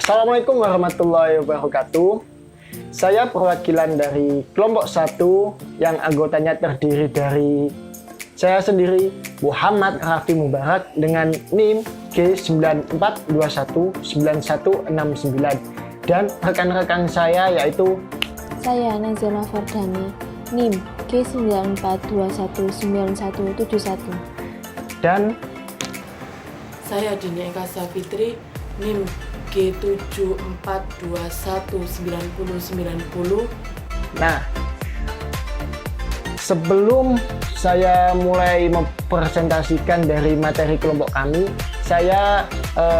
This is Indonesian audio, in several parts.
Assalamualaikum warahmatullahi wabarakatuh. Saya perwakilan dari kelompok 1 yang anggotanya terdiri dari saya sendiri, Muhammad Raffi Mubarak, dengan NIM G94219169, dan rekan-rekan saya yaitu saya Nazila Fardani, NIM G94219171, dan saya Dini Eka Safitri, NIM G74219090. Nah, sebelum saya mulai mempresentasikan dari materi kelompok kami, saya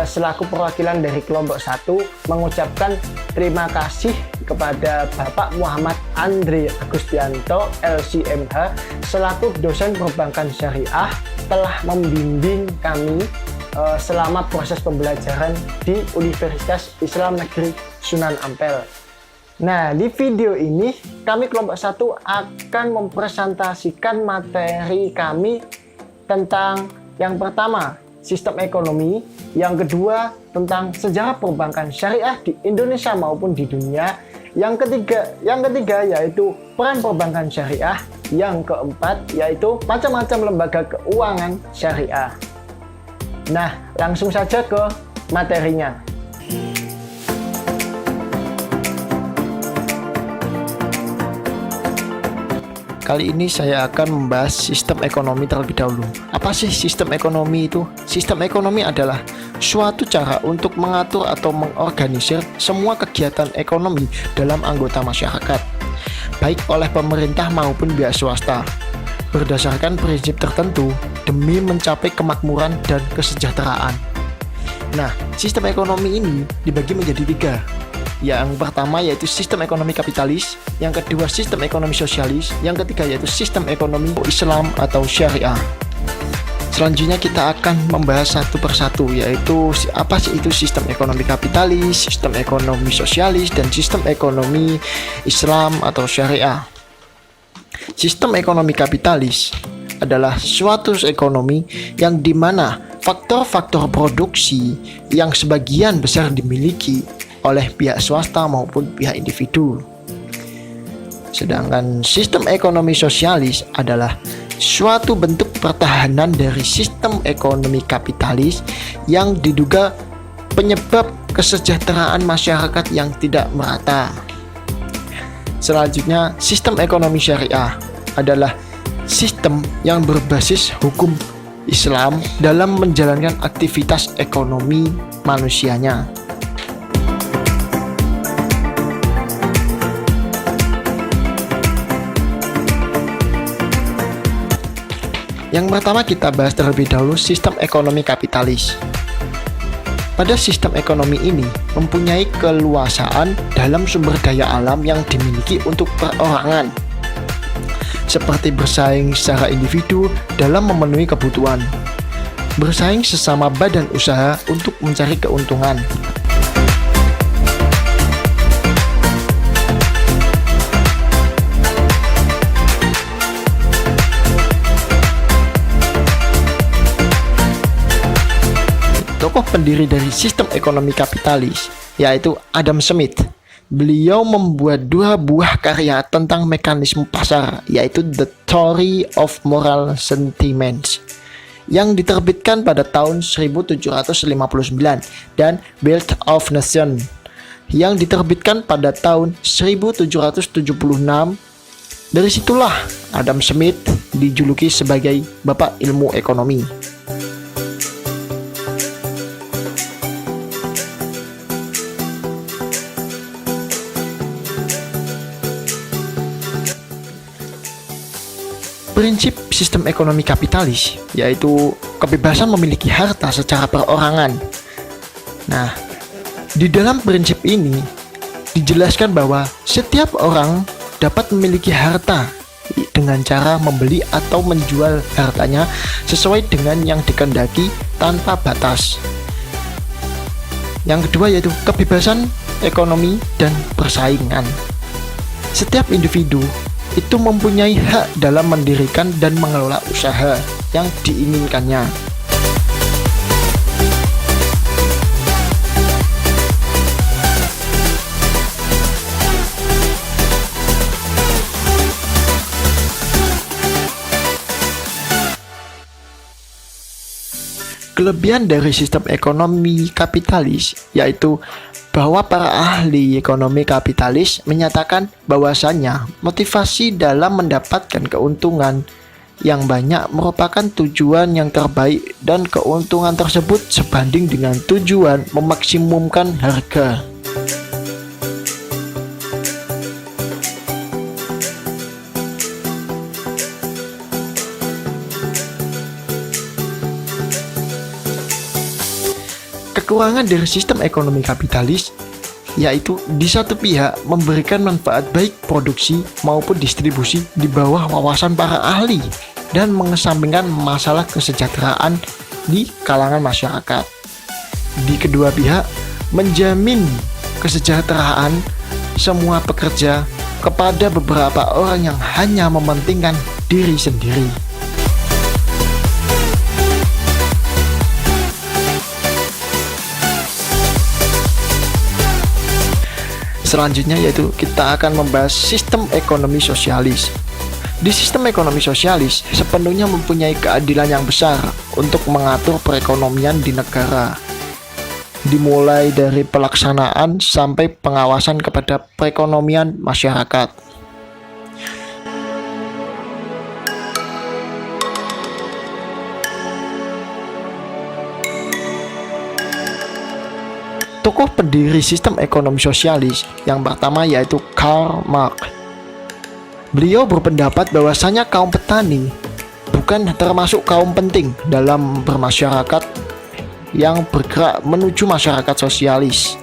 selaku perwakilan dari kelompok 1 mengucapkan terima kasih kepada Bapak Muhammad Andri Agustianto LCMH selaku dosen perbankan syariah telah membimbing kami selama proses pembelajaran di Universitas Islam Negeri Sunan Ampel. Nah, di video ini kami kelompok 1 akan mempresentasikan materi kami tentang yang pertama, sistem ekonomi, yang kedua tentang sejarah perbankan syariah di Indonesia maupun di dunia, yang ketiga yaitu peran perbankan syariah, yang keempat yaitu macam-macam lembaga keuangan syariah. Nah, langsung saja ke materinya. Kali ini saya akan membahas sistem ekonomi terlebih dahulu. Apa sih sistem ekonomi itu? Sistem ekonomi adalah suatu cara untuk mengatur atau mengorganisir semua kegiatan ekonomi dalam anggota masyarakat, baik oleh pemerintah maupun pihak swasta, berdasarkan prinsip tertentu demi mencapai kemakmuran dan kesejahteraan. Nah, sistem ekonomi ini dibagi menjadi 3. Yang pertama yaitu sistem ekonomi kapitalis, yang kedua sistem ekonomi sosialis, yang ketiga yaitu sistem ekonomi Islam atau syariah. Selanjutnya kita akan membahas satu persatu, yaitu apa sih itu sistem ekonomi kapitalis, sistem ekonomi sosialis, dan sistem ekonomi Islam atau syariah. Sistem ekonomi kapitalis adalah suatu ekonomi yang dimana faktor-faktor produksi yang sebagian besar dimiliki oleh pihak swasta maupun pihak individu. Sedangkan sistem ekonomi sosialis adalah suatu bentuk pertahanan dari sistem ekonomi kapitalis yang diduga penyebab kesejahteraan masyarakat yang tidak merata. Selanjutnya, sistem ekonomi syariah adalah sistem yang berbasis hukum Islam dalam menjalankan aktivitas ekonomi manusianya. Yang pertama kita bahas terlebih dahulu sistem ekonomi kapitalis. Pada sistem ekonomi ini mempunyai keluasaan dalam sumber daya alam yang dimiliki untuk perorangan, seperti bersaing secara individu dalam memenuhi kebutuhan, bersaing sesama badan usaha untuk mencari keuntungan, tokoh pendiri dari sistem ekonomi kapitalis yaitu Adam Smith. Beliau membuat 2 buah karya tentang mekanisme pasar, yaitu The Theory of Moral Sentiments yang diterbitkan pada tahun 1759 dan Wealth of Nations yang diterbitkan pada tahun 1776. Dari situlah Adam Smith dijuluki sebagai Bapak Ilmu Ekonomi. Prinsip sistem ekonomi kapitalis yaitu kebebasan memiliki harta secara perorangan. Nah, di dalam prinsip ini dijelaskan bahwa setiap orang dapat memiliki harta dengan cara membeli atau menjual hartanya sesuai dengan yang dikehendaki tanpa batas. Yang kedua yaitu kebebasan ekonomi dan persaingan. Setiap individu itu mempunyai hak dalam mendirikan dan mengelola usaha yang diinginkannya. Kelebihan dari sistem ekonomi kapitalis yaitu bahwa para ahli ekonomi kapitalis menyatakan bahwasannya motivasi dalam mendapatkan keuntungan yang banyak merupakan tujuan yang terbaik dan keuntungan tersebut sebanding dengan tujuan memaksimumkan harga. Kekurangan dari sistem ekonomi kapitalis yaitu di satu pihak memberikan manfaat baik produksi maupun distribusi di bawah wawasan para ahli dan mengesampingkan masalah kesejahteraan di kalangan masyarakat. Di kedua pihak menjamin kesejahteraan semua pekerja kepada beberapa orang yang hanya mementingkan diri sendiri. Selanjutnya yaitu kita akan membahas sistem ekonomi sosialis. Di sistem ekonomi sosialis sepenuhnya mempunyai keadilan yang besar untuk mengatur perekonomian di negara. Dimulai dari pelaksanaan sampai pengawasan kepada perekonomian masyarakat. Tokoh pendiri sistem ekonomi sosialis yang pertama yaitu Karl Marx. Beliau berpendapat bahwasanya kaum petani bukan termasuk kaum penting dalam bermasyarakat yang bergerak menuju masyarakat sosialis.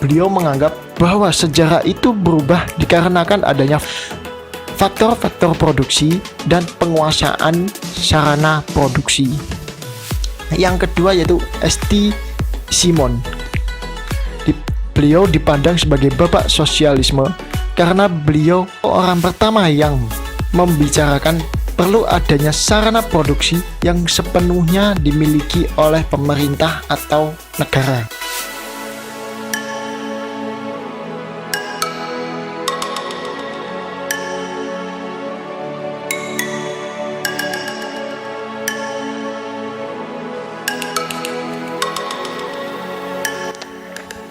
Beliau menganggap bahwa sejarah itu berubah dikarenakan adanya faktor-faktor produksi dan penguasaan sarana produksi. Yang kedua yaitu St. Simon. Beliau dipandang sebagai bapak sosialisme karena beliau orang pertama yang membicarakan perlu adanya sarana produksi yang sepenuhnya dimiliki oleh pemerintah atau negara.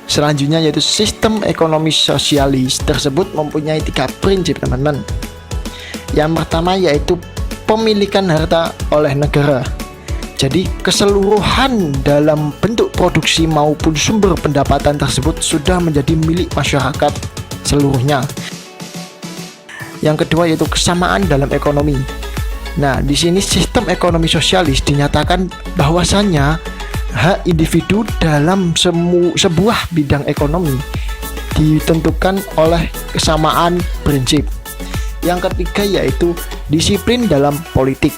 Selanjutnya yaitu sistem ekonomi sosialis tersebut mempunyai 3 prinsip, teman-teman. Yang pertama yaitu pemilikan harta oleh negara. Jadi keseluruhan dalam bentuk produksi maupun sumber pendapatan tersebut sudah menjadi milik masyarakat seluruhnya. Yang kedua yaitu kesamaan dalam ekonomi. Nah, di sini sistem ekonomi sosialis dinyatakan bahwasannya hak individu dalam sebuah bidang ekonomi ditentukan oleh kesamaan prinsip. Yang ketiga yaitu disiplin dalam politik.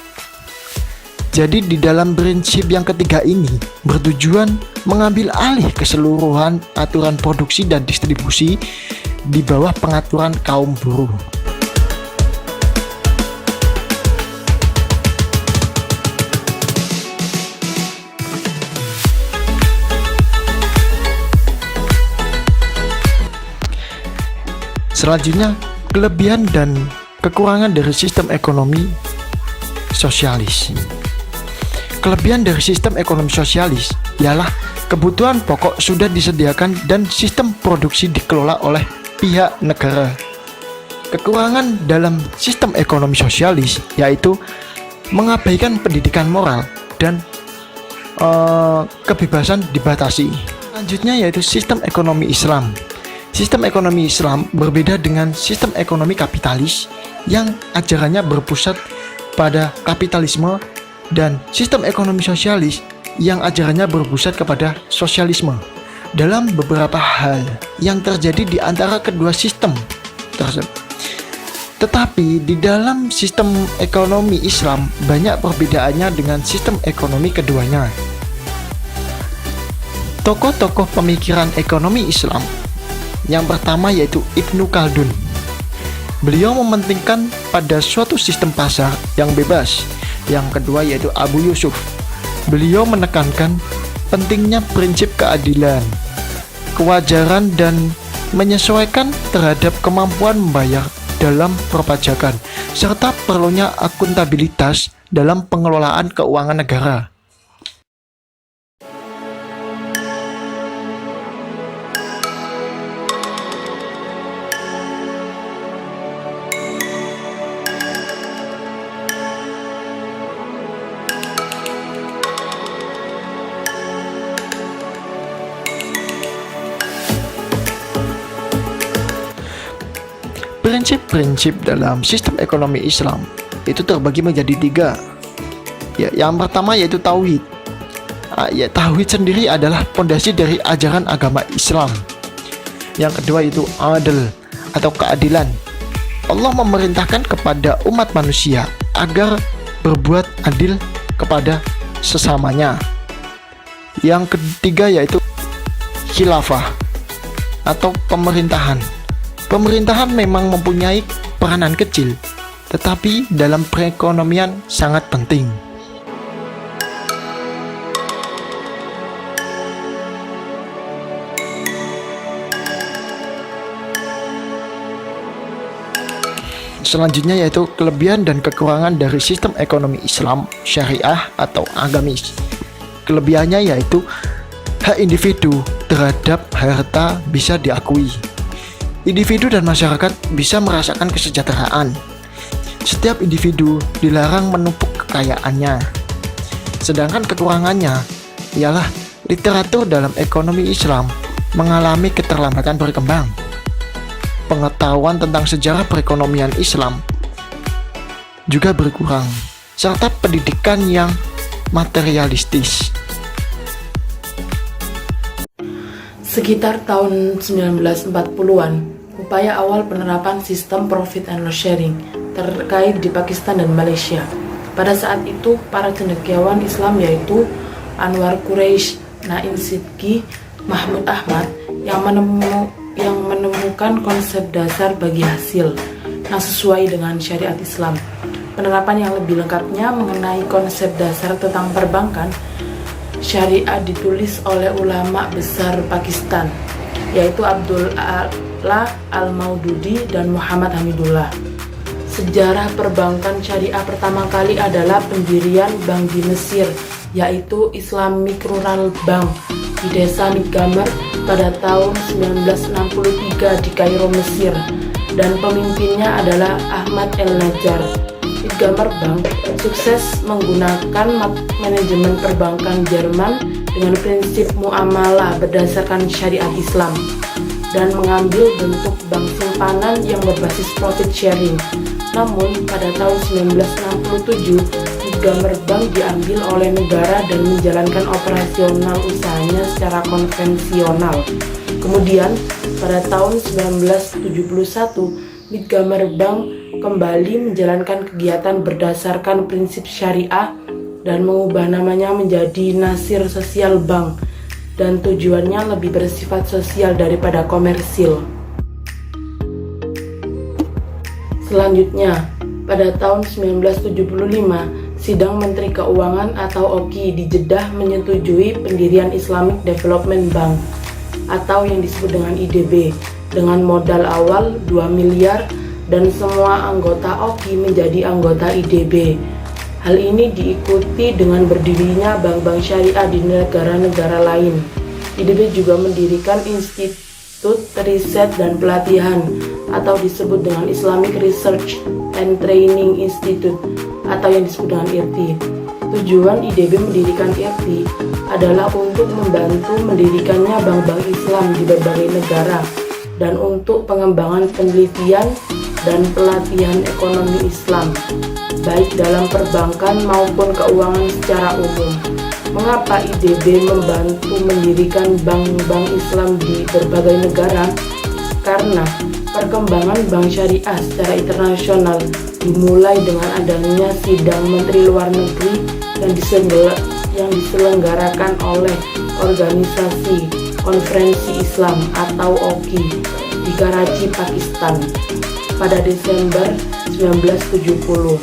Jadi di dalam prinsip yang ketiga ini bertujuan mengambil alih keseluruhan aturan produksi dan distribusi di bawah pengaturan kaum buruh. Selanjutnya, kelebihan dan kekurangan dari sistem ekonomi sosialis. Kelebihan dari sistem ekonomi sosialis ialah kebutuhan pokok sudah disediakan dan sistem produksi dikelola oleh pihak negara. Kekurangan dalam sistem ekonomi sosialis yaitu mengabaikan pendidikan moral dan kebebasan dibatasi. Selanjutnya yaitu sistem ekonomi Islam. Sistem ekonomi Islam berbeda dengan sistem ekonomi kapitalis yang ajarannya berpusat pada kapitalisme dan sistem ekonomi sosialis yang ajarannya berpusat kepada sosialisme. Dalam beberapa hal yang terjadi di antara kedua sistem tersebut. Tetapi di dalam sistem ekonomi Islam banyak perbedaannya dengan sistem ekonomi keduanya. Tokoh-tokoh pemikiran ekonomi Islam yang pertama yaitu Ibnu Khaldun. Beliau mementingkan pada suatu sistem pasar yang bebas. Yang kedua yaitu Abu Yusuf. Beliau menekankan pentingnya prinsip keadilan, kewajaran dan menyesuaikan terhadap kemampuan membayar dalam perpajakan serta perlunya akuntabilitas dalam pengelolaan keuangan negara. Prinsip-prinsip dalam sistem ekonomi Islam itu terbagi menjadi 3. Ya, yang pertama yaitu tauhid. Tauhid sendiri adalah pondasi dari ajaran agama Islam. Yang kedua itu adil atau keadilan. Allah memerintahkan kepada umat manusia agar berbuat adil kepada sesamanya. Yang ketiga yaitu khilafah atau pemerintahan. Pemerintahan memang mempunyai peranan kecil, tetapi dalam perekonomian sangat penting. Selanjutnya yaitu kelebihan dan kekurangan dari sistem ekonomi Islam, syariah atau agamis. Kelebihannya yaitu hak individu terhadap harta bisa diakui. Individu dan masyarakat bisa merasakan kesejahteraan. Setiap individu dilarang menumpuk kekayaannya. Sedangkan kekurangannya ialah literatur dalam ekonomi Islam mengalami keterlambatan berkembang. Pengetahuan tentang sejarah perekonomian Islam juga berkurang, serta pendidikan yang materialistis. Sekitar tahun 1940-an, upaya awal penerapan sistem profit and loss sharing terkait di Pakistan dan Malaysia. Pada saat itu, para cendekiawan Islam yaitu Anwar Quraisy, Naim Sidki, Mahmud Ahmad yang menemukan konsep dasar bagi hasil yang sesuai dengan syariat Islam. Penerapan yang lebih lengkapnya mengenai konsep dasar tentang perbankan syariah ditulis oleh ulama besar Pakistan, yaitu Abdullah Al-Maududi dan Muhammad Hamidullah. Sejarah perbankan syariah pertama kali adalah pendirian bank di Mesir, yaitu Islamic Rural Bank di desa Midgamer pada tahun 1963 di Kairo, Mesir, dan pemimpinnya adalah Ahmad El-Najjar. Midgamer Bank sukses menggunakan manajemen perbankan Jerman dengan prinsip muamalah berdasarkan syariat Islam dan mengambil bentuk bank simpanan yang berbasis profit sharing. Namun pada tahun 1967 Midgamer Bank diambil oleh negara dan menjalankan operasional usahanya secara konvensional. Kemudian pada tahun 1971 Midgamer Bank kembali menjalankan kegiatan berdasarkan prinsip syariah dan mengubah namanya menjadi Nasir Sosial Bank, dan tujuannya lebih bersifat sosial daripada komersil. Selanjutnya, pada tahun 1975, Sidang Menteri Keuangan atau OKI di Jeddah menyetujui pendirian Islamic Development Bank atau yang disebut dengan IDB dengan modal awal 2 miliar dan semua anggota OKI menjadi anggota IDB. Hal ini diikuti dengan berdirinya bank-bank syariah di negara-negara lain. IDB juga mendirikan Institut Riset dan Pelatihan atau disebut dengan Islamic Research and Training Institute atau yang disebut dengan IRTI. Tujuan IDB mendirikan IRTI adalah untuk membantu mendirikannya bank-bank Islam di berbagai negara dan untuk pengembangan penelitian dan pelatihan ekonomi Islam, baik dalam perbankan maupun keuangan secara umum. Mengapa IDB membantu mendirikan bank-bank Islam di berbagai negara? Karena perkembangan bank syariah secara internasional dimulai dengan adanya sidang Menteri Luar Negeri yang diselenggarakan oleh Organisasi Konferensi Islam atau OKI di Karachi, Pakistan. Pada Desember 1970,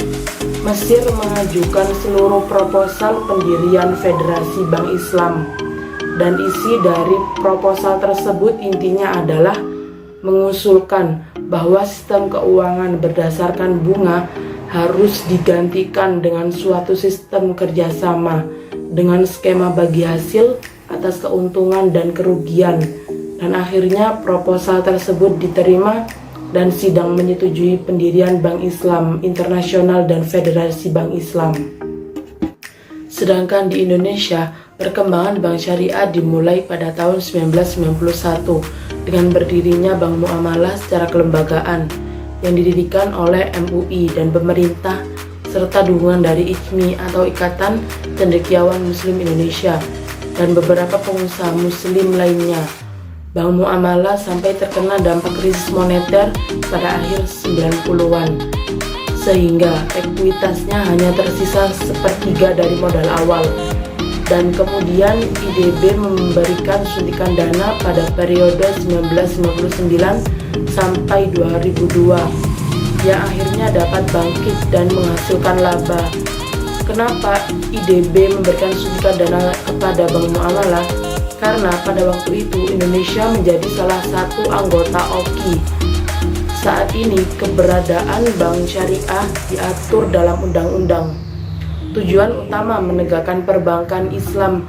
Mesir mengajukan seluruh proposal pendirian Federasi Bank Islam, dan isi dari proposal tersebut intinya adalah mengusulkan bahwa sistem keuangan berdasarkan bunga harus digantikan dengan suatu sistem kerjasama dengan skema bagi hasil atas keuntungan dan kerugian, dan akhirnya proposal tersebut diterima dan sidang menyetujui pendirian Bank Islam Internasional dan Federasi Bank Islam. Sedangkan di Indonesia, perkembangan bank syariah dimulai pada tahun 1991 dengan berdirinya Bank Muamalah secara kelembagaan yang didirikan oleh MUI dan pemerintah serta dukungan dari ICMI atau Ikatan Cendekiawan Muslim Indonesia dan beberapa pengusaha muslim lainnya. Bank Muamalah sampai terkena dampak krisis moneter pada akhir 90-an, sehingga ekuitasnya hanya tersisa sepertiga dari modal awal. Dan kemudian IDB memberikan suntikan dana pada periode 1999 sampai 2002 yang akhirnya dapat bangkit dan menghasilkan laba. Kenapa IDB memberikan suntikan dana kepada Bank Muamalah? Karena pada waktu itu Indonesia menjadi salah satu anggota OKI. Saat ini keberadaan bank syariah diatur dalam undang-undang. Tujuan utama menegakkan perbankan Islam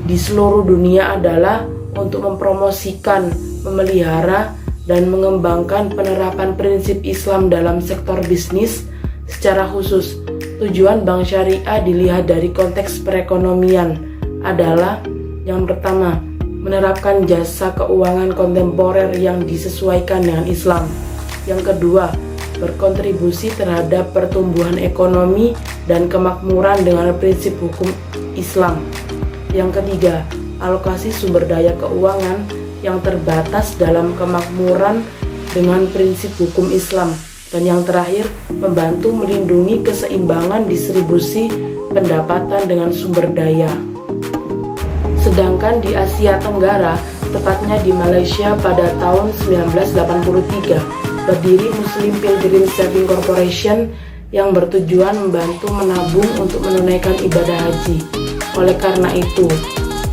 di seluruh dunia adalah untuk mempromosikan, memelihara, dan mengembangkan penerapan prinsip Islam dalam sektor bisnis. Secara khusus, tujuan bank syariah dilihat dari konteks perekonomian adalah yang pertama, menerapkan jasa keuangan kontemporer yang disesuaikan dengan Islam. Yang kedua, berkontribusi terhadap pertumbuhan ekonomi dan kemakmuran dengan prinsip hukum Islam. Yang ketiga, alokasi sumber daya keuangan yang terbatas dalam kemakmuran dengan prinsip hukum Islam. Dan yang terakhir, membantu melindungi keseimbangan distribusi pendapatan dengan sumber daya. Sedangkan di Asia Tenggara, tepatnya di Malaysia pada tahun 1983, berdiri Muslim Pilgrim Saving Corporation yang bertujuan membantu menabung untuk menunaikan ibadah haji. Oleh karena itu,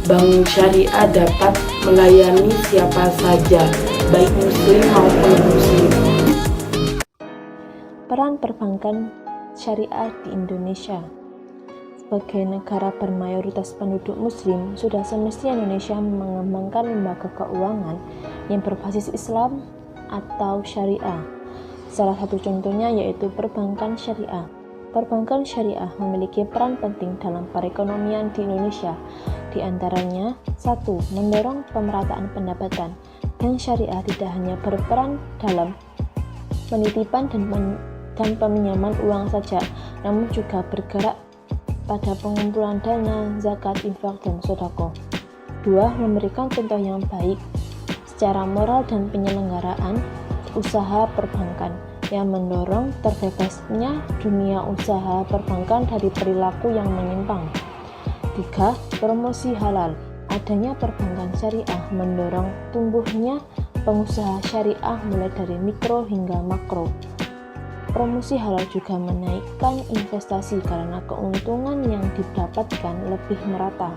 bank syariah dapat melayani siapa saja, baik muslim maupun muslim. Peran perbankan syariah di Indonesia. Sebagai negara bermayoritas penduduk muslim, sudah semestinya Indonesia mengembangkan lembaga keuangan yang berbasis Islam atau syariah. Salah satu contohnya yaitu perbankan syariah. Perbankan syariah memiliki peran penting dalam perekonomian di Indonesia. Di antaranya, 1. Mendorong pemerataan pendapatan. Bank syariah tidak hanya berperan dalam penitipan dan peminjaman uang saja, namun juga bergerak pada pengumpulan dana, zakat, infak, dan sedekah. 2. Memberikan contoh yang baik secara moral dan penyelenggaraan usaha perbankan yang mendorong terbebasnya dunia usaha perbankan dari perilaku yang menyimpang. 3. Promosi halal. Adanya perbankan syariah mendorong tumbuhnya pengusaha syariah mulai dari mikro hingga makro. Promosi halal juga menaikkan investasi karena keuntungan yang didapatkan lebih merata.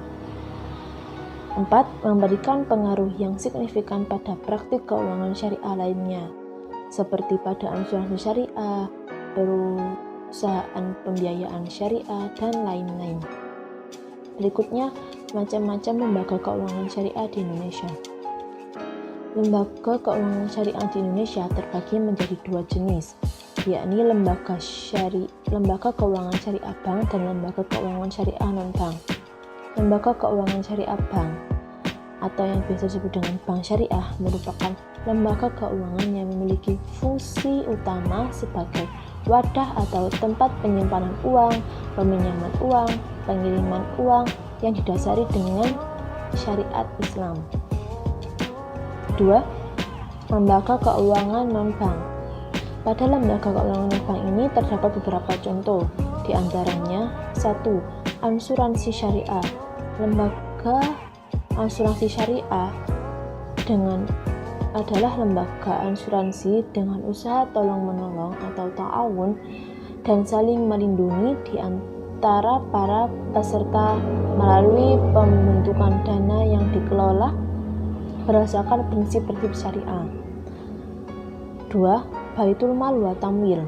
4. Memberikan pengaruh yang signifikan pada praktik keuangan syariah lainnya, seperti pada asuransi syariah, perusahaan pembiayaan syariah, dan lain-lain. Berikutnya, macam-macam lembaga keuangan syariah di Indonesia. Lembaga keuangan syariah di Indonesia terbagi menjadi dua jenis, yakni lembaga keuangan syariah bank dan lembaga keuangan syariah non-bank. Lembaga keuangan syariah bank atau yang biasa disebut dengan bank syariah merupakan lembaga keuangan yang memiliki fungsi utama sebagai wadah atau tempat penyimpanan uang, peminjaman uang, pengiriman uang yang didasari dengan syariat Islam. 2. Lembaga keuangan non-bank. Pada lembaga keuangan non-bank ini terdapat beberapa contoh, di antaranya 1. Asuransi syariah. Lembaga asuransi syariah adalah lembaga asuransi dengan usaha tolong-menolong atau ta'awun dan saling melindungi di antara para peserta melalui pembentukan dana yang dikelola berdasarkan prinsip-prinsip syariah. 2. Baitul Mal wa Tamwil.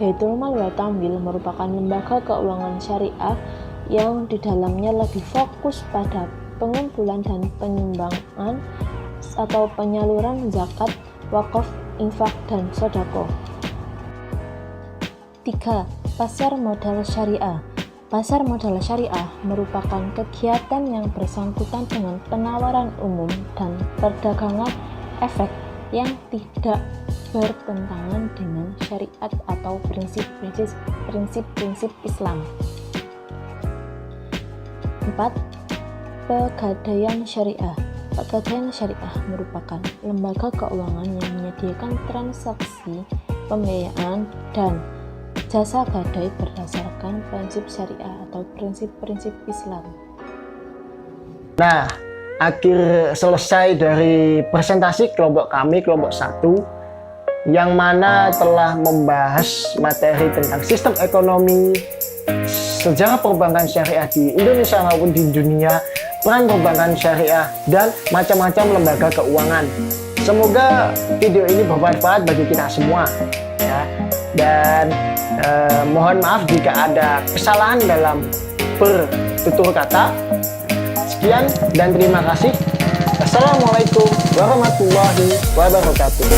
Baitul Mal wa Tamwil merupakan lembaga keuangan syariah yang di dalamnya lebih fokus pada pengumpulan dan penyumbangan atau penyaluran zakat, wakaf, infak, dan sedekah. 3. Pasar modal syariah. Pasar modal syariah merupakan kegiatan yang bersangkutan dengan penawaran umum dan perdagangan efek yang tidak bertentangan dengan syariat atau prinsip-prinsip Islam. 4. Pegadaian syariah. Pegadaian syariah merupakan lembaga keuangan yang menyediakan transaksi pembiayaan dan jasa gadai berdasarkan prinsip syariah atau prinsip-prinsip Islam. Nah, akhir selesai dari presentasi kelompok kami, kelompok 1, yang mana telah membahas materi tentang sistem ekonomi, sejarah perbankan syariah di Indonesia maupun di dunia, peran perbankan syariah, dan macam-macam lembaga keuangan. Semoga video ini bermanfaat bagi kita semua, ya. Dan mohon maaf jika ada kesalahan dalam bertutur kata. Sekian dan terima kasih. Assalamualaikum warahmatullahi wabarakatuh.